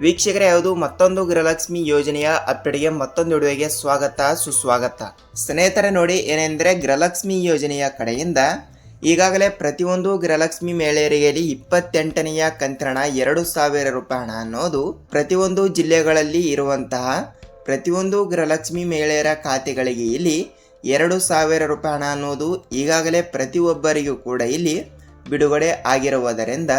ವೀಕ್ಷಕರೇ, ಯಾವುದು ಮತ್ತೊಂದು ಗೃಹಲಕ್ಷ್ಮಿ ಯೋಜನೆಯ ಅಪ್ಡೇಟ್ಗೆ ಮತ್ತೊಂದು ವಿಡಿಯೋಗೆ ಸ್ವಾಗತ ಸುಸ್ವಾಗತ. ಸ್ನೇಹಿತರೆ ನೋಡಿ, ಏನೆಂದರೆ ಗೃಹಲಕ್ಷ್ಮಿ ಯೋಜನೆಯ ಕಡೆಯಿಂದ ಈಗಾಗಲೇ ಪ್ರತಿಯೊಂದು ಗೃಹಲಕ್ಷ್ಮಿ ಮಹಿಳೆಯರಿಗೆ 28ನೆಯ ಕಂತಿನ 2,000 ರೂಪಾಯಿ ಹಣ ಅನ್ನೋದು ಪ್ರತಿಯೊಂದು ಜಿಲ್ಲೆಗಳಲ್ಲಿ ಇರುವಂತಹ ಪ್ರತಿಯೊಂದು ಗೃಹಲಕ್ಷ್ಮಿ ಮಹಿಳೆಯರ ಖಾತೆಗಳಿಗೆ ಇಲ್ಲಿ 2,000 ರೂಪಾಯಿ ಹಣ ಅನ್ನೋದು ಈಗಾಗಲೇ ಪ್ರತಿಯೊಬ್ಬರಿಗೂ ಕೂಡ ಇಲ್ಲಿ ಬಿಡುಗಡೆ ಆಗಿರುವುದರಿಂದ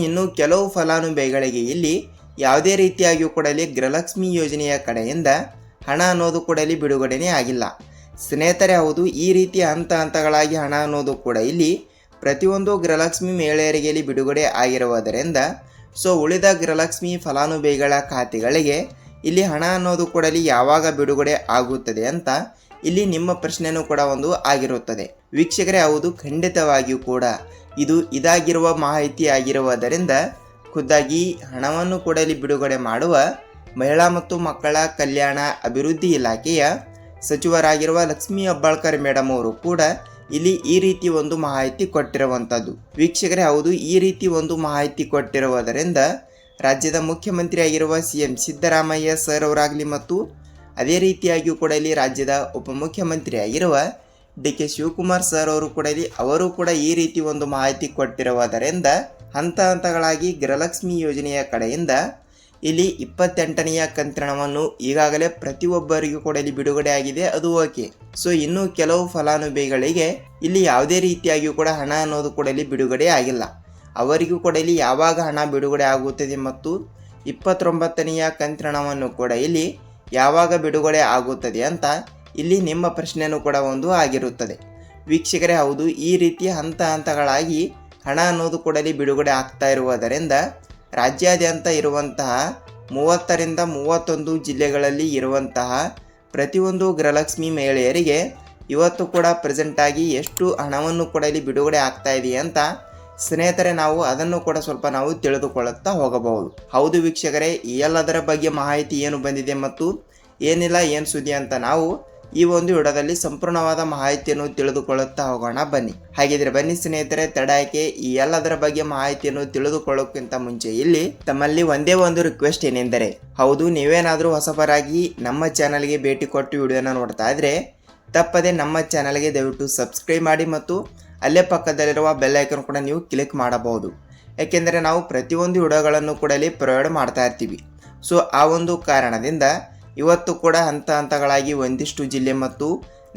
ಇನ್ನು ಕೆಲವು ಫಲಾನುಭವಿಗಳಿಗೆ ಇಲ್ಲಿ ಯಾವುದೇ ರೀತಿಯಾಗಿಯೂ ಕೂಡ ಇಲ್ಲಿ ಗೃಹಲಕ್ಷ್ಮಿ ಯೋಜನೆಯ ಕಡೆಯಿಂದ ಹಣ ಅನ್ನೋದು ಕೂಡ ಇಲ್ಲಿ ಬಿಡುಗಡೆನೇ ಆಗಿಲ್ಲ. ಸ್ನೇಹಿತರೆ, ಹೌದು, ಈ ರೀತಿ ಹಂತಗಳಾಗಿ ಹಣ ಅನ್ನೋದು ಕೂಡ ಇಲ್ಲಿ ಪ್ರತಿಯೊಂದು ಗೃಹಲಕ್ಷ್ಮಿ ಮಹಿಳೆಯರಿಗೆ ಇಲ್ಲಿ ಬಿಡುಗಡೆ ಆಗಿರುವುದರಿಂದ ಉಳಿದ ಗೃಹಲಕ್ಷ್ಮಿ ಫಲಾನುಭವಿಗಳ ಖಾತೆಗಳಿಗೆ ಇಲ್ಲಿ ಹಣ ಅನ್ನೋದು ಕೂಡ ಇಲ್ಲಿ ಯಾವಾಗ ಬಿಡುಗಡೆ ಆಗುತ್ತದೆ ಅಂತ ಇಲ್ಲಿ ನಿಮ್ಮ ಪ್ರಶ್ನೆನೂ ಕೂಡ ಒಂದು ಆಗಿರುತ್ತದೆ. ವೀಕ್ಷಕರೇ, ಹೌದು, ಖಂಡಿತವಾಗಿಯೂ ಕೂಡ ಇದಾಗಿರುವ ಮಾಹಿತಿ ಆಗಿರುವುದರಿಂದ ಖುದ್ದಾಗಿ ಹಣವನ್ನು ಕೂಡ ಇಲ್ಲಿ ಬಿಡುಗಡೆ ಮಾಡುವ ಮಹಿಳಾ ಮತ್ತು ಮಕ್ಕಳ ಕಲ್ಯಾಣ ಅಭಿವೃದ್ಧಿ ಇಲಾಖೆಯ ಸಚಿವರಾಗಿರುವ ಲಕ್ಷ್ಮೀ ಹೆಬ್ಬಾಳ್ಕರ್ ಮೇಡಮ್ ಅವರು ಕೂಡ ಇಲ್ಲಿ ಈ ರೀತಿ ಒಂದು ಮಾಹಿತಿ ಕೊಟ್ಟಿರುವಂಥದ್ದು. ವೀಕ್ಷಕರೇ, ಹೌದು, ಈ ರೀತಿ ಒಂದು ಮಾಹಿತಿ ಕೊಟ್ಟಿರುವುದರಿಂದ ರಾಜ್ಯದ ಮುಖ್ಯಮಂತ್ರಿಯಾಗಿರುವ CM ಸಿದ್ದರಾಮಯ್ಯ ಸರ್ ಅವರಾಗಲಿ ಮತ್ತು ಅದೇ ರೀತಿಯಾಗಿಯೂ ಕೂಡ ಇಲ್ಲಿ ರಾಜ್ಯದ ಉಪಮುಖ್ಯಮಂತ್ರಿಯಾಗಿರುವ DK ಶಿವಕುಮಾರ್ ಸರ್ ಅವರು ಕೂಡ ಈ ರೀತಿ ಒಂದು ಮಾಹಿತಿ ಕೊಟ್ಟಿರುವುದರಿಂದ ಹಂತಗಳಾಗಿ ಗೃಹಲಕ್ಷ್ಮಿ ಯೋಜನೆಯ ಕಡೆಯಿಂದ ಇಲ್ಲಿ 28ನೆಯ ಕಂತಿನವನ್ನು ಈಗಾಗಲೇ ಪ್ರತಿಯೊಬ್ಬರಿಗೂ ಕೂಡ ಇಲ್ಲಿ ಬಿಡುಗಡೆ ಆಗಿದೆ. ಅದು ಓಕೆ. ಇನ್ನು ಕೆಲವು ಫಲಾನುಭವಿಗಳಿಗೆ ಇಲ್ಲಿ ಯಾವುದೇ ರೀತಿಯಾಗಿಯೂ ಕೂಡ ಹಣ ಅನ್ನೋದು ಕೂಡ ಇಲ್ಲಿ ಬಿಡುಗಡೆ ಆಗಿಲ್ಲ. ಅವರಿಗೂ ಕೂಡ ಇಲ್ಲಿ ಯಾವಾಗ ಹಣ ಬಿಡುಗಡೆ ಆಗುತ್ತದೆ ಮತ್ತು 29ನೆಯ ಕಂತಿನವನ್ನು ಕೂಡ ಇಲ್ಲಿ ಯಾವಾಗ ಬಿಡುಗಡೆ ಆಗುತ್ತದೆ ಅಂತ ಇಲ್ಲಿ ನಿಮ್ಮ ಪ್ರಶ್ನೆನೂ ಕೂಡ ಒಂದು ಆಗಿರುತ್ತದೆ. ವೀಕ್ಷಕರೇ, ಹೌದು, ಈ ರೀತಿ ಹಂತಗಳಾಗಿ ಹಣ ಅನ್ನೋದು ಕೂಡ ಇಲ್ಲಿ ಬಿಡುಗಡೆ ಆಗ್ತಾ ಇರುವುದರಿಂದ ರಾಜ್ಯಾದ್ಯಂತ ಇರುವಂತಹ 30ರಿಂದ 31 ಜಿಲ್ಲೆಗಳಲ್ಲಿ ಇರುವಂತಹ ಪ್ರತಿಯೊಂದು ಗೃಹಲಕ್ಷ್ಮಿ ಮಹಿಳೆಯರಿಗೆ ಇವತ್ತು ಕೂಡ ಪ್ರೆಸೆಂಟ್ ಆಗಿ ಎಷ್ಟು ಹಣವನ್ನು ಕೂಡ ಇಲ್ಲಿ ಬಿಡುಗಡೆ ಆಗ್ತಾ ಇದೆ ಅಂತ ಸ್ನೇಹಿತರೆ ನಾವು ಅದನ್ನು ಕೂಡ ಸ್ವಲ್ಪ ನಾವು ತಿಳಿದುಕೊಳ್ಳುತ್ತಾ ಹೋಗಬಹುದು. ಹೌದು ವೀಕ್ಷಕರೇ, ಈ ಎಲ್ಲದರ ಬಗ್ಗೆ ಮಾಹಿತಿ ಏನು ಬಂದಿದೆ ಮತ್ತು ಏನಿಲ್ಲ ಏನು ಸುದ್ದಿ ಅಂತ ನಾವು ಈ ಒಂದು ವಿಡಿಯೋದಲ್ಲಿ ಸಂಪೂರ್ಣವಾದ ಮಾಹಿತಿಯನ್ನು ತಿಳಿದುಕೊಳ್ಳುತ್ತಾ ಹೋಗೋಣ. ಬನ್ನಿ. ಹಾಗಿದ್ರೆ ಬನ್ನಿ ಸ್ನೇಹಿತರೆ, ತಡಾಕೆ ಈ ಎಲ್ಲದರ ಬಗ್ಗೆ ಮಾಹಿತಿಯನ್ನು ತಿಳಿದುಕೊಳ್ಳೋಕ್ಕಿಂತ ಮುಂಚೆ ಇಲ್ಲಿ ತಮ್ಮಲ್ಲಿ ಒಂದೇ ಒಂದು ರಿಕ್ವೆಸ್ಟ್ ಏನೆಂದರೆ, ಹೌದು, ನೀವೇನಾದರೂ ಹೊಸಬರಾಗಿ ನಮ್ಮ ಚಾನಲ್ಗೆ ಭೇಟಿ ಕೊಟ್ಟು ವಿಡಿಯೋನ ನೋಡ್ತಾ ಇದ್ರೆ ತಪ್ಪದೆ ನಮ್ಮ ಚಾನಲ್ಗೆ ದಯವಿಟ್ಟು ಸಬ್ಸ್ಕ್ರೈಬ್ ಮಾಡಿ ಮತ್ತು ಅಲ್ಲೇ ಪಕ್ಕದಲ್ಲಿರುವ ಬೆಲ್ ಐಕನ್ ಕೂಡ ನೀವು ಕ್ಲಿಕ್ ಮಾಡಬಹುದು. ಯಾಕೆಂದರೆ ನಾವು ಪ್ರತಿಯೊಂದು ವಿಡಿಯೋಗಳನ್ನು ಕೂಡ ಇಲ್ಲಿ ಪ್ರೊವೈಡ್ ಮಾಡ್ತಾ ಇರ್ತೀವಿ. ಆ ಒಂದು ಕಾರಣದಿಂದ ಇವತ್ತು ಕೂಡ ಹಂತಗಳಾಗಿ ಒಂದಿಷ್ಟು ಜಿಲ್ಲೆ ಮತ್ತು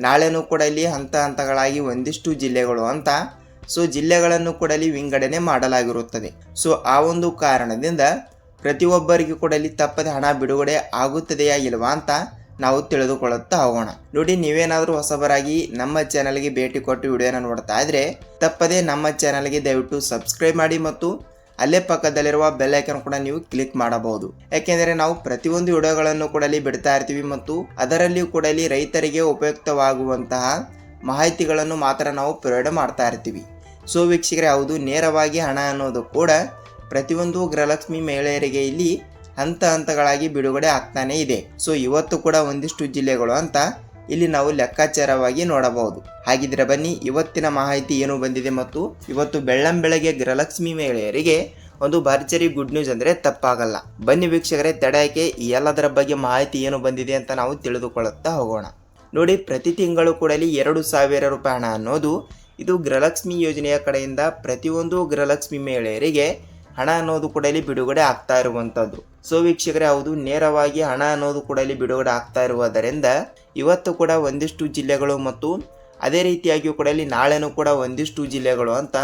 ನಾಳೆನೂ ಕೂಡ ಇಲ್ಲಿ ಹಂತಗಳಾಗಿ ಒಂದಿಷ್ಟು ಜಿಲ್ಲೆಗಳು ಅಂತ ಜಿಲ್ಲೆಗಳನ್ನು ಕೂಡ ಇಲ್ಲಿ ವಿಂಗಡಣೆ ಮಾಡಲಾಗಿರುತ್ತದೆ. ಆ ಒಂದು ಕಾರಣದಿಂದ ಪ್ರತಿಯೊಬ್ಬರಿಗೂ ಕೂಡ ಇಲ್ಲಿ ತಪ್ಪದೆ ಹಣ ಬಿಡುಗಡೆ ಆಗುತ್ತದೆಯಾ ಇಲ್ವಾ ಅಂತ ನಾವು ತಿಳಿದುಕೊಳ್ಳುತ್ತಾ ಹೋಗೋಣ. ನೋಡಿ, ನೀವೇನಾದರೂ ಹೊಸಬರಾಗಿ ನಮ್ಮ ಚಾನಲ್ಗೆ ಭೇಟಿ ಕೊಟ್ಟು ವಿಡಿಯೋನ ನೋಡ್ತಾ ಇದ್ರೆ ತಪ್ಪದೆ ನಮ್ಮ ಚಾನಲ್ಗೆ ದಯವಿಟ್ಟು ಸಬ್ಸ್ಕ್ರೈಬ್ ಮಾಡಿ ಮತ್ತು ಅಲ್ಲೇ ಪಕ್ಕದಲ್ಲಿರುವ ಬೆಲ್ ಐಕನ್ ಕೂಡ ನೀವು ಕ್ಲಿಕ್ ಮಾಡಬಹುದು. ಯಾಕೆಂದರೆ ನಾವು ಪ್ರತಿಯೊಂದು ವಿಡಿಯೋಗಳನ್ನು ಕೂಡ ಇಲ್ಲಿ ಬಿಡ್ತಾ ಇರ್ತೀವಿ ಮತ್ತು ಅದರಲ್ಲಿಯೂ ಕೂಡ ಇಲ್ಲಿ ರೈತರಿಗೆ ಉಪಯುಕ್ತವಾಗುವಂತಹ ಮಾಹಿತಿಗಳನ್ನು ಮಾತ್ರ ನಾವು ಪ್ರೊವೈಡ್ ಮಾಡ್ತಾ ಇರ್ತೀವಿ. ವೀಕ್ಷಕರೇ, ಹೌದು, ನೇರವಾಗಿ ಹಣ ಅನ್ನೋದು ಕೂಡ ಪ್ರತಿಯೊಂದು ಗೃಹಲಕ್ಷ್ಮಿ ಮಹಿಳೆಯರಿಗೆ ಇಲ್ಲಿ ಹಂತಗಳಾಗಿ ಬಿಡುಗಡೆ ಆಗ್ತಾನೆ ಇದೆ. ಇವತ್ತು ಕೂಡ ಒಂದಿಷ್ಟು ಜಿಲ್ಲೆಗಳು ಅಂತ ಇಲ್ಲಿ ನಾವು ಲೆಕ್ಕಾಚಾರವಾಗಿ ನೋಡಬಹುದು. ಹಾಗಿದ್ರೆ ಬನ್ನಿ, ಇವತ್ತಿನ ಮಾಹಿತಿ ಏನು ಬಂದಿದೆ ಮತ್ತು ಇವತ್ತು ಬೆಳ್ಳಂಬೆಳಗ್ಗೆ ಗೃಹಲಕ್ಷ್ಮಿ ಮಹಿಳೆಯರಿಗೆ ಒಂದು ಭರ್ಜರಿ ಗುಡ್ ನ್ಯೂಸ್ ಅಂದರೆ ತಪ್ಪಾಗಲ್ಲ. ಬನ್ನಿ ವೀಕ್ಷಕರೇ, ತಡಕ್ಕೆ ಈ ಎಲ್ಲದರ ಬಗ್ಗೆ ಮಾಹಿತಿ ಏನು ಬಂದಿದೆ ಅಂತ ನಾವು ತಿಳಿದುಕೊಳ್ಳುತ್ತಾ ಹೋಗೋಣ. ನೋಡಿ, ಪ್ರತಿ ತಿಂಗಳು ಕೂಡ ಇಲ್ಲಿ 2,000 ರೂಪಾಯಿ ಹಣ ಅನ್ನೋದು ಇದು ಗೃಹಲಕ್ಷ್ಮಿ ಯೋಜನೆಯ ಕಡೆಯಿಂದ ಪ್ರತಿಯೊಂದು ಗೃಹಲಕ್ಷ್ಮಿ ಮಹಿಳೆಯರಿಗೆ ಹಣ ಅನ್ನೋದು ಕೂಡ ಇಲ್ಲಿ ಬಿಡುಗಡೆ ಆಗ್ತಾ ಇರುವಂಥದ್ದು. ವೀಕ್ಷಕರೇ, ಹೌದು, ನೇರವಾಗಿ ಹಣ ಅನ್ನೋದು ಕೂಡ ಇಲ್ಲಿ ಬಿಡುಗಡೆ ಆಗ್ತಾ ಇರುವುದರಿಂದ ಇವತ್ತು ಕೂಡ ಒಂದಿಷ್ಟು ಜಿಲ್ಲೆಗಳು ಮತ್ತು ಅದೇ ರೀತಿಯಾಗಿಯೂ ಕೂಡ ಇಲ್ಲಿ ನಾಳೆನೂ ಕೂಡ ಒಂದಿಷ್ಟು ಜಿಲ್ಲೆಗಳು ಅಂತ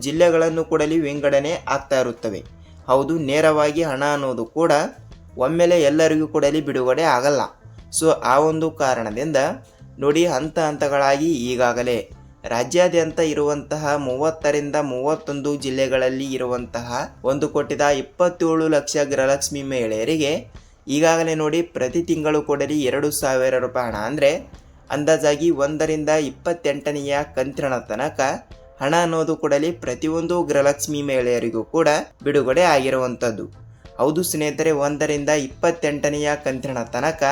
ಜಿಲ್ಲೆಗಳನ್ನು ಕೂಡ ಇಲ್ಲಿ ವಿಂಗಡಣೆ ಆಗ್ತಾ ಇರುತ್ತವೆ. ಹೌದು, ನೇರವಾಗಿ ಹಣ ಅನ್ನೋದು ಕೂಡ ಒಮ್ಮೆಲೆ ಎಲ್ಲರಿಗೂ ಕೂಡ ಇಲ್ಲಿ ಬಿಡುಗಡೆ ಆಗಲ್ಲ. ಆ ಒಂದು ಕಾರಣದಿಂದ ನೋಡಿ, ಹಂತಗಳಾಗಿ ಈಗಾಗಲೇ ರಾಜ್ಯಾದ್ಯಂತ ಇರುವಂತಹ 30ರಿಂದ 31 ಜಿಲ್ಲೆಗಳಲ್ಲಿ ಇರುವಂತಹ 1,27,00,000 ಗೃಹಲಕ್ಷ್ಮಿ ಮಹಿಳೆಯರಿಗೆ ಈಗಾಗಲೇ ನೋಡಿ ಪ್ರತಿ ತಿಂಗಳು ಕೂಡ 2,000 ರೂಪಾಯಿ ಹಣ ಅಂದರೆ ಅಂದಾಜಾಗಿ 1ರಿಂದ 28ನೆಯ ಕಂತಿನ ತನಕ ಹಣ ಅನ್ನೋದು ಕೂಡ ಪ್ರತಿಯೊಂದು ಗೃಹಲಕ್ಷ್ಮಿ ಮಹಿಳೆಯರಿಗೂ ಕೂಡ ಬಿಡುಗಡೆ ಆಗಿರುವಂಥದ್ದು. ಹೌದು ಸ್ನೇಹಿತರೆ, 1ರಿಂದ 28ನೆಯ ಕಂತಿನ ತನಕ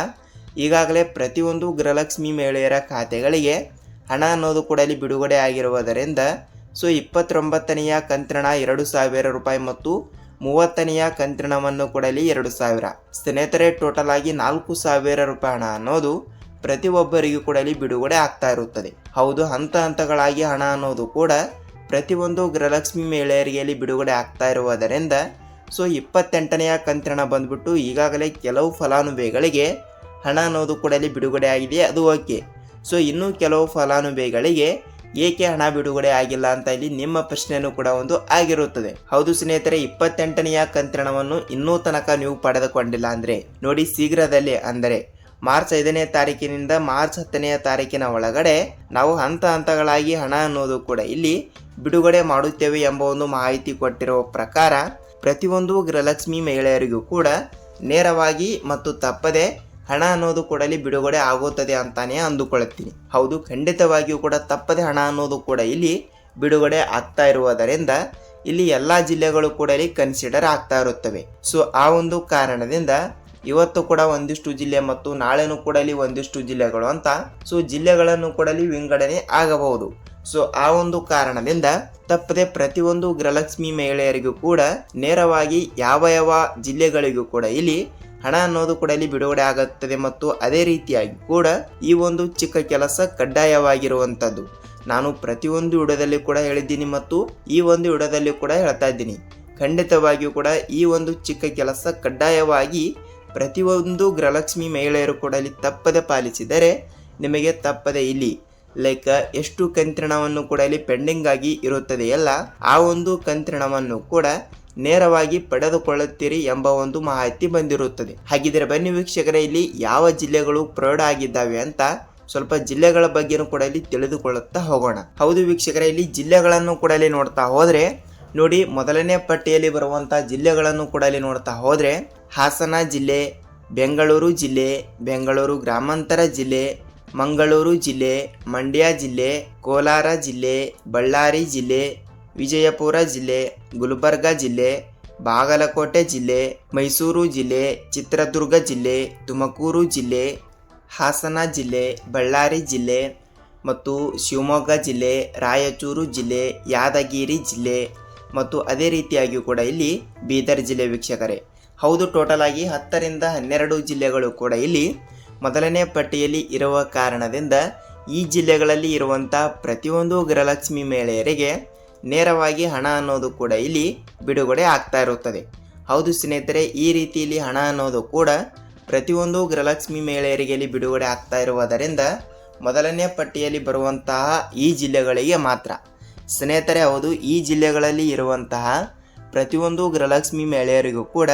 ಈಗಾಗಲೇ ಪ್ರತಿಯೊಂದು ಗೃಹಲಕ್ಷ್ಮಿ ಮಹಿಳೆಯರ ಖಾತೆಗಳಿಗೆ ಹಣ ಅನ್ನೋದು ಕೂಡ ಇಲ್ಲಿ ಬಿಡುಗಡೆ ಆಗಿರುವುದರಿಂದ 29ನೆಯ ಕಂತಿನ 2,000 ರೂಪಾಯಿ ಮತ್ತು 30ನೆಯ ಕಂತಿನ ಹಣವನ್ನು ಕೊಡಲಿ 2,000. ಸ್ನೇಹಿತರೆ, ಟೋಟಲ್ ಆಗಿ 4,000 ರೂಪಾಯಿ ಹಣ ಅನ್ನೋದು ಪ್ರತಿಯೊಬ್ಬರಿಗೂ ಕೊಡಲಿ ಬಿಡುಗಡೆ ಆಗ್ತಾ ಇರುತ್ತದೆ. ಹೌದು, ಹಂತಗಳಾಗಿ ಹಣ ಅನ್ನೋದು ಕೂಡ ಪ್ರತಿಯೊಂದು ಗೃಹಲಕ್ಷ್ಮಿ ಮಹಿಳೆಯರಿಗೆ ಬಿಡುಗಡೆ ಆಗ್ತಾ ಇರುವುದರಿಂದ 28ನೆಯ ಕಂತಿನ ಬಂದ್ಬಿಟ್ಟು ಈಗಾಗಲೇ ಕೆಲವು ಫಲಾನುಭವಿಗಳಿಗೆ ಹಣ ಅನ್ನೋದು ಕೊಡಲಿ ಬಿಡುಗಡೆ ಆಗಿದೆ, ಅದು ಓಕೆ. ಇನ್ನೂ ಕೆಲವು ಫಲಾನುಭವಿಗಳಿಗೆ ಏಕೆ ಹಣ ಬಿಡುಗಡೆ ಆಗಿಲ್ಲ ಅಂತ ಇಲ್ಲಿ ನಿಮ್ಮ ಪ್ರಶ್ನೆಯೂ ಕೂಡ ಒಂದು ಆಗಿರುತ್ತದೆ. ಹೌದು ಸ್ನೇಹಿತರೆ, 28ನೆಯ ಕಂತಿನವನ್ನು ಇನ್ನೂ ತನಕ ನೀವು ಪಡೆದುಕೊಂಡಿಲ್ಲ ಅಂದ್ರೆ ನೋಡಿ, ಶೀಘ್ರದಲ್ಲೇ ಅಂದರೆ ಮಾರ್ಚ್ 5ನೇ ತಾರೀಕಿನಿಂದ ಮಾರ್ಚ್ 10ನೇ ತಾರೀಕಿನ ಒಳಗಡೆ ನಾವು ಹಂತಗಳಾಗಿ ಹಣ ಅನ್ನೋದು ಕೂಡ ಇಲ್ಲಿ ಬಿಡುಗಡೆ ಮಾಡುತ್ತೇವೆ ಎಂಬ ಒಂದು ಮಾಹಿತಿ ಕೊಟ್ಟಿರುವ ಪ್ರಕಾರ ಪ್ರತಿಯೊಂದು ಗೃಹಲಕ್ಷ್ಮಿ ಮಹಿಳೆಯರಿಗೂ ಕೂಡ ನೇರವಾಗಿ ಮತ್ತು ತಪ್ಪದೆ ಹಣ ಅನ್ನೋದು ಕೂಡಲಿ ಬಿಡುಗಡೆ ಆಗುತ್ತದೆ ಅಂತಾನೆ ಅಂದುಕೊಳ್ಳುತ್ತೀನಿ. ಹೌದು, ಖಂಡಿತವಾಗಿಯೂ ಕೂಡ ತಪ್ಪದೆ ಹಣ ಅನ್ನೋದು ಕೂಡ ಇಲ್ಲಿ ಬಿಡುಗಡೆ ಆಗ್ತಾ ಇರುವುದರಿಂದ ಇಲ್ಲಿ ಎಲ್ಲಾ ಜಿಲ್ಲೆಗಳು ಕೂಡ ಇಲ್ಲಿ ಕನ್ಸಿಡರ್ ಆಗ್ತಾ ಇರುತ್ತವೆ. ಆ ಒಂದು ಕಾರಣದಿಂದ ಇವತ್ತು ಕೂಡ ಒಂದಿಷ್ಟು ಜಿಲ್ಲೆ ಮತ್ತು ನಾಳೆನೂ ಕೂಡ ಇಲ್ಲಿ ಒಂದಿಷ್ಟು ಜಿಲ್ಲೆಗಳು ಅಂತ ಜಿಲ್ಲೆಗಳನ್ನು ಕೂಡ ಇಲ್ಲಿ ವಿಂಗಡಣೆ ಆಗಬಹುದು. ಆ ಒಂದು ಕಾರಣದಿಂದ ತಪ್ಪದೆ ಪ್ರತಿಯೊಂದು ಗೃಹಲಕ್ಷ್ಮಿ ಮಹಿಳೆಯರಿಗೂ ಕೂಡ ನೇರವಾಗಿ ಯಾವ ಜಿಲ್ಲೆಗಳಿಗೂ ಕೂಡ ಇಲ್ಲಿ ಹಣ ಅನ್ನೋದು ಕೂಡ ಇಲ್ಲಿ ಬಿಡುಗಡೆ ಆಗುತ್ತದೆ. ಮತ್ತು ಅದೇ ರೀತಿಯಾಗಿ ಕೂಡ ಈ ಒಂದು ಚಿಕ್ಕ ಕೆಲಸ ಕಡ್ಡಾಯವಾಗಿರುವಂತದ್ದು ನಾನು ಪ್ರತಿಯೊಂದು ವಿಡಿಯೋದಲ್ಲಿ ಕೂಡ ಹೇಳಿದ್ದೀನಿ ಮತ್ತು ಈ ಒಂದು ವಿಡಿಯೋದಲ್ಲಿ ಕೂಡ ಹೇಳ್ತಾ ಇದ್ದೀನಿ. ಖಂಡಿತವಾಗಿಯೂ ಕೂಡ ಈ ಒಂದು ಚಿಕ್ಕ ಕೆಲಸ ಕಡ್ಡಾಯವಾಗಿ ಪ್ರತಿಯೊಂದು ಗೃಹಲಕ್ಷ್ಮಿ ಮಹಿಳೆಯರು ಕೂಡ ಇಲ್ಲಿ ತಪ್ಪದೆ ಪಾಲಿಸಿದರೆ ನಿಮಗೆ ತಪ್ಪದೆ ಇಲ್ಲಿ ಎಷ್ಟು ಕಂತಿನವನ್ನು ಕೂಡ ಇಲ್ಲಿ ಪೆಂಡಿಂಗ್ ಆಗಿ ಇರುತ್ತದೆಯಲ್ಲ, ಆ ಒಂದು ಕಂತಿನವನ್ನು ಕೂಡ ನೇರವಾಗಿ ಪಡೆದುಕೊಳ್ಳುತ್ತೀರಿ ಎಂಬ ಒಂದು ಮಾಹಿತಿ ಬಂದಿರುತ್ತದೆ. ಹಾಗಿದ್ರೆ ಬನ್ನಿ ವೀಕ್ಷಕರೇ, ಇಲ್ಲಿ ಯಾವ ಜಿಲ್ಲೆಗಳು ಪ್ರೌಢ ಆಗಿದ್ದಾವೆ ಅಂತ ಸ್ವಲ್ಪ ಜಿಲ್ಲೆಗಳ ಬಗ್ಗೆನೂ ಕೂಡ ಇಲ್ಲಿ ತಿಳಿದುಕೊಳ್ಳುತ್ತಾ ಹೋಗೋಣ. ಹೌದು ವೀಕ್ಷಕರೇ, ಇಲ್ಲಿ ಜಿಲ್ಲೆಗಳನ್ನು ಕೂಡ ಇಲ್ಲಿ ನೋಡ್ತಾ ಹೋದ್ರೆ ನೋಡಿ, ಮೊದಲನೇ ಪಟ್ಟಿಯಲ್ಲಿ ಬರುವಂತಹ ಜಿಲ್ಲೆಗಳನ್ನು ಕೂಡ ಇಲ್ಲಿ ನೋಡ್ತಾ ಹೋದ್ರೆ ಹಾಸನ ಜಿಲ್ಲೆ, ಬೆಂಗಳೂರು ಜಿಲ್ಲೆ, ಬೆಂಗಳೂರು ಗ್ರಾಮಾಂತರ ಜಿಲ್ಲೆ, ಮಂಗಳೂರು ಜಿಲ್ಲೆ, ಮಂಡ್ಯ ಜಿಲ್ಲೆ, ಕೋಲಾರ ಜಿಲ್ಲೆ, ಬಳ್ಳಾರಿ ಜಿಲ್ಲೆ, ವಿಜಯಪುರ ಜಿಲ್ಲೆ, ಗುಲ್ಬರ್ಗ ಜಿಲ್ಲೆ, ಬಾಗಲಕೋಟೆ ಜಿಲ್ಲೆ, ಮೈಸೂರು ಜಿಲ್ಲೆ, ಚಿತ್ರದುರ್ಗ ಜಿಲ್ಲೆ, ತುಮಕೂರು ಜಿಲ್ಲೆ, ಹಾಸನ ಜಿಲ್ಲೆ, ಬಳ್ಳಾರಿ ಜಿಲ್ಲೆ ಮತ್ತು ಶಿವಮೊಗ್ಗ ಜಿಲ್ಲೆ, ರಾಯಚೂರು ಜಿಲ್ಲೆ, ಯಾದಗಿರಿ ಜಿಲ್ಲೆ ಮತ್ತು ಅದೇ ರೀತಿಯಾಗಿ ಕೂಡ ಇಲ್ಲಿ ಬೀದರ್ ಜಿಲ್ಲೆ ವೀಕ್ಷಕರೇ. ಹೌದು, ಟೋಟಲ್ ಆಗಿ 10ರಿಂದ 12 ಜಿಲ್ಲೆಗಳು ಕೂಡ ಇಲ್ಲಿ ಮೊದಲನೇ ಪಟ್ಟಿಯಲ್ಲಿ ಇರುವ ಕಾರಣದಿಂದ ಈ ಜಿಲ್ಲೆಗಳಲ್ಲಿ ಇರುವಂತಹ ಪ್ರತಿಯೊಂದು ಗೃಹಲಕ್ಷ್ಮಿ ಮಹಿಳೆಯರಿಗೆ ನೇರವಾಗಿ ಹಣ ಅನ್ನೋದು ಕೂಡ ಇಲ್ಲಿ ಬಿಡುಗಡೆ ಆಗ್ತಾ ಇರುತ್ತದೆ. ಹೌದು ಸ್ನೇಹಿತರೆ, ಈ ರೀತಿಯಲ್ಲಿ ಹಣ ಅನ್ನೋದು ಕೂಡ ಪ್ರತಿಯೊಂದು ಗೃಹಲಕ್ಷ್ಮಿ ಮಹಿಳೆಯರಿಗೆ ಇಲ್ಲಿ ಬಿಡುಗಡೆ ಆಗ್ತಾ ಇರುವುದರಿಂದ ಮೊದಲನೇ ಪಟ್ಟಿಯಲ್ಲಿ ಬರುವಂತಹ ಈ ಜಿಲ್ಲೆಗಳಿಗೆ ಮಾತ್ರ ಸ್ನೇಹಿತರೆ. ಹೌದು, ಈ ಜಿಲ್ಲೆಗಳಲ್ಲಿ ಇರುವಂತಹ ಪ್ರತಿಯೊಂದು ಗೃಹಲಕ್ಷ್ಮಿ ಮಹಿಳೆಯರಿಗೂ ಕೂಡ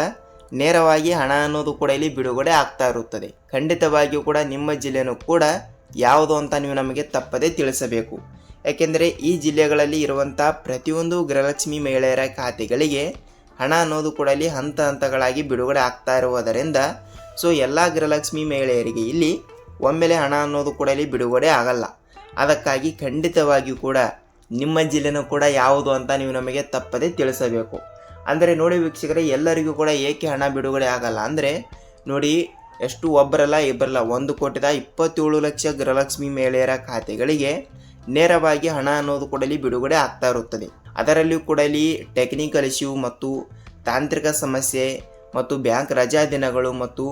ನೇರವಾಗಿ ಹಣ ಅನ್ನೋದು ಕೂಡ ಇಲ್ಲಿ ಬಿಡುಗಡೆ ಆಗ್ತಾ ಇರುತ್ತದೆ. ಖಂಡಿತವಾಗಿಯೂ ಕೂಡ ನಿಮ್ಮ ಜಿಲ್ಲೆನೂ ಕೂಡ ಯಾವುದು ಅಂತ ನೀವು ನಮಗೆ ತಪ್ಪದೇ ತಿಳಿಸಬೇಕು. ಯಾಕೆಂದರೆ ಈ ಜಿಲ್ಲೆಗಳಲ್ಲಿ ಇರುವಂತಹ ಪ್ರತಿಯೊಂದು ಗೃಹಲಕ್ಷ್ಮಿ ಮಹಿಳೆಯರ ಖಾತೆಗಳಿಗೆ ಹಣ ಅನ್ನೋದು ಕೂಡ ಇಲ್ಲಿ ಹಂತಗಳಾಗಿ ಬಿಡುಗಡೆ ಆಗ್ತಾ ಇರುವುದರಿಂದ ಎಲ್ಲ ಗೃಹಲಕ್ಷ್ಮಿ ಮಹಿಳೆಯರಿಗೆ ಇಲ್ಲಿ ಒಮ್ಮೆಲೆ ಹಣ ಅನ್ನೋದು ಕೂಡ ಇಲ್ಲಿ ಬಿಡುಗಡೆ ಆಗಲ್ಲ. ಅದಕ್ಕಾಗಿ ಖಂಡಿತವಾಗಿಯೂ ಕೂಡ ನಿಮ್ಮ ಜಿಲ್ಲೆನೂ ಕೂಡ ಯಾವುದು ಅಂತ ನೀವು ನಮಗೆ ತಪ್ಪದೇ ತಿಳಿಸಬೇಕು. ಅಂದರೆ ನೋಡಿ ವೀಕ್ಷಕರೇ, ಎಲ್ಲರಿಗೂ ಕೂಡ ಏಕೆ ಹಣ ಬಿಡುಗಡೆ ಆಗಲ್ಲ ಅಂದರೆ ನೋಡಿ, ಎಷ್ಟು ಒಬ್ಬರಲ್ಲ ಇಬ್ಬರಲ್ಲ 1,27,00,000 ಗೃಹಲಕ್ಷ್ಮಿ ಮಹಿಳೆಯರ ಖಾತೆಗಳಿಗೆ ನೇರವಾಗಿ ಹಣ ಅನ್ನೋದು ಕೂಡ ಇಲ್ಲಿ ಬಿಡುಗಡೆ ಆಗ್ತಾ ಇರುತ್ತದೆ. ಅದರಲ್ಲಿಯೂ ಕೂಡ ಇಲ್ಲಿ ಟೆಕ್ನಿಕಲ್ ಇಶ್ಯೂ ಮತ್ತು ತಾಂತ್ರಿಕ ಸಮಸ್ಯೆ ಮತ್ತು ಬ್ಯಾಂಕ್ ರಜಾ ದಿನಗಳು ಮತ್ತು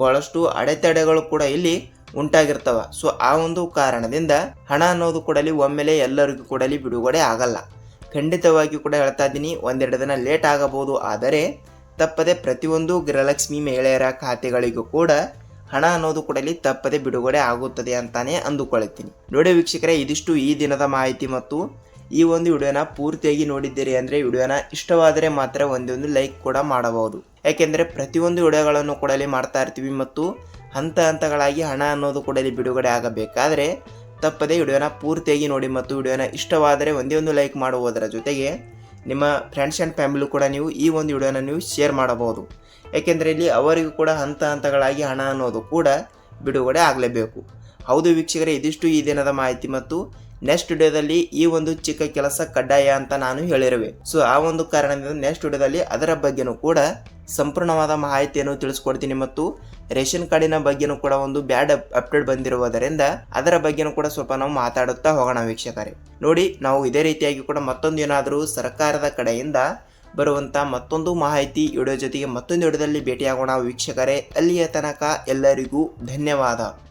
ಬಹಳಷ್ಟು ಅಡೆತಡೆಗಳು ಕೂಡ ಇಲ್ಲಿ ಉಂಟಾಗಿರ್ತವೆ. ಆ ಒಂದು ಕಾರಣದಿಂದ ಹಣ ಅನ್ನೋದು ಕೂಡ ಇಲ್ಲಿ ಒಮ್ಮೆಲೆ ಎಲ್ಲರಿಗೂ ಕೂಡ ಇಲ್ಲಿ ಬಿಡುಗಡೆ ಆಗಲ್ಲ. ಖಂಡಿತವಾಗಿಯೂ ಕೂಡ ಹೇಳ್ತಾ ಇದ್ದೀನಿ, 1-2 ದಿನ ಲೇಟ್ ಆಗಬಹುದು, ಆದರೆ ತಪ್ಪದೆ ಪ್ರತಿಯೊಂದು ಗೃಹಲಕ್ಷ್ಮಿ ಮಹಿಳೆಯರ ಖಾತೆಗಳಿಗೂ ಕೂಡ ಹಣ ಅನ್ನೋದು ಕೂಡ ಇಲ್ಲಿ ತಪ್ಪದೆ ಬಿಡುಗಡೆ ಆಗುತ್ತದೆ ಅಂತಾನೆ ಅಂದುಕೊಳ್ಳುತ್ತೀನಿ. ನೋಡಿ ವೀಕ್ಷಕರೇ, ಇದಿಷ್ಟು ಈ ದಿನದ ಮಾಹಿತಿ ಮತ್ತು ಈ ಒಂದು ವಿಡಿಯೋನ ಪೂರ್ತಿಯಾಗಿ ನೋಡಿದ್ದೀರಿ ಅಂದರೆ ವಿಡಿಯೋನ ಇಷ್ಟವಾದರೆ ಮಾತ್ರ ಒಂದೊಂದು ಲೈಕ್ ಕೂಡ ಮಾಡಬಹುದು. ಯಾಕೆಂದರೆ ಪ್ರತಿಯೊಂದು ವಿಡಿಯೋಗಳನ್ನು ಕೂಡ ಇಲ್ಲಿ ಮಾಡ್ತಾ ಇರ್ತೀವಿ ಮತ್ತು ಹಂತಗಳಾಗಿ ಹಣ ಅನ್ನೋದು ಕೂಡ ಇಲ್ಲಿ ಬಿಡುಗಡೆ ಆಗಬೇಕಾದರೆ ತಪ್ಪದೆ ವಿಡಿಯೋನ ಪೂರ್ತಿಯಾಗಿ ನೋಡಿ ಮತ್ತು ವಿಡಿಯೋನ ಇಷ್ಟವಾದರೆ ಒಂದೇ ಒಂದು ಲೈಕ್ ಮಾಡುವುದರ ಜೊತೆಗೆ ನಿಮ್ಮ ಫ್ರೆಂಡ್ಸ್ ಆ್ಯಂಡ್ ಫ್ಯಾಮಿಲಿ ಕೂಡ ನೀವು ಈ ಒಂದು ವಿಡಿಯೋನ ನೀವು ಶೇರ್ ಮಾಡಬಹುದು. ಯಾಕೆಂದರೆ ಇಲ್ಲಿ ಅವರಿಗೂ ಕೂಡ ಹಂತಗಳಾಗಿ ಹಣ ಅನ್ನೋದು ಕೂಡ ಬಿಡುಗಡೆ ಆಗಲೇಬೇಕು. ಹೌದು ವೀಕ್ಷಕರೇ, ಇದಿಷ್ಟು ಈ ದಿನದ ಮಾಹಿತಿ ಮತ್ತು ನೆಕ್ಸ್ಟ್ ವಿಡಿಯೋದಲ್ಲಿ ಈ ಒಂದು ಚಿಕ್ಕ ಕೆಲಸ ಕಡ್ಡಾಯ ಅಂತ ನಾನು ಹೇಳಿರುವೆ. ಆ ಒಂದು ಕಾರಣದಿಂದ ನೆಕ್ಸ್ಟ್ ವಿಡಿಯೋದಲ್ಲಿ ಅದರ ಬಗ್ಗೆನೂ ಕೂಡ ಸಂಪೂರ್ಣವಾದ ಮಾಹಿತಿಯನ್ನು ತಿಳಿಸ್ಕೊಡ್ತೀನಿ ಮತ್ತು ರೇಷನ್ ಕಾರ್ಡಿನ ಬಗ್ಗೆನೂ ಕೂಡ ಒಂದು ಬ್ಯಾಡ್ ಅಪ್ಡೇಟ್ ಬಂದಿರುವುದರಿಂದ ಅದರ ಬಗ್ಗೆನೂ ಕೂಡ ಸ್ವಲ್ಪ ನಾವು ಮಾತಾಡುತ್ತಾ ಹೋಗೋಣ ವೀಕ್ಷಕರೇ. ನೋಡಿ, ನಾವು ಇದೇ ರೀತಿಯಾಗಿ ಕೂಡ ಮತ್ತೊಂದು ಏನಾದರೂ ಸರ್ಕಾರದ ಕಡೆಯಿಂದ ಬರುವಂಥ ಮತ್ತೊಂದು ಮಾಹಿತಿ ವಿಡಿಯೋ ಜೊತೆಗೆ ಮತ್ತೊಂದು ವಿಡಿಯೋದಲ್ಲಿ ಭೇಟಿಯಾಗೋಣ ವೀಕ್ಷಕರೇ. ಅಲ್ಲಿಯ ತನಕ ಎಲ್ಲರಿಗೂ ಧನ್ಯವಾದ.